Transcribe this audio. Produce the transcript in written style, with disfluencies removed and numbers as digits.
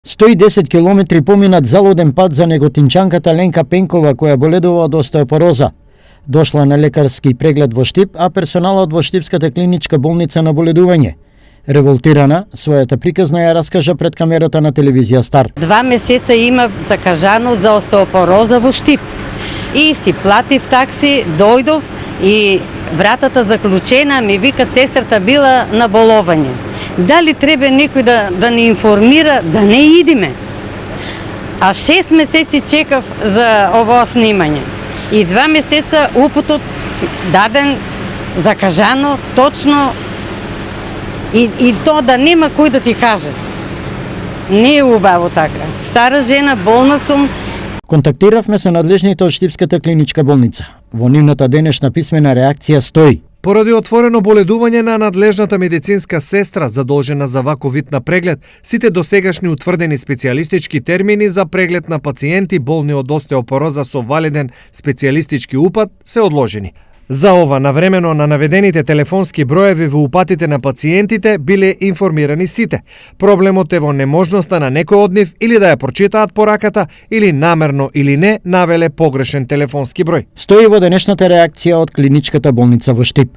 110 километри поминат залуден пат за неготинчанката Ленка Пенкова, која боледува од остеопороза. Дошла на лекарски преглед во Штип, а персоналот во Штипската клиничка болница на боледување. Револтирана, својата приказна ја раскажа пред камерата на телевизија Стар. 2 месеца има закажано за остеопороза во Штип. И си платив такси, дојдов и вратата заклучена, ми вика сестрата била на боловање. Дали треба некој да ни информира да не идиме? А 6 месеци чекав за ово снимање. И 2 месеца упутот даден, закажано, точно, и то да нема кој да ти каже. Не е убаво така. Стара жена, болна сум. Контактиравме со надлежните од Штипската клиничка болница. Во нивната денешна писмена реакција стои: поради отворено боледување на надлежната медицинска сестра задолжена за ваков вид на преглед, сите досегашни утврдени специјалистички термини за преглед на пациенти болни од остеопороза со валиден специјалистички упат се одложени. За ова навремено на наведените телефонски броеви во упатите на пациентите биле информирани сите. Проблемот е во неможноста на некој од нив или да ја прочитаат пораката или намерно или не навеле погрешен телефонски број. Стои во денешната реакција од клиничката болница во Штип.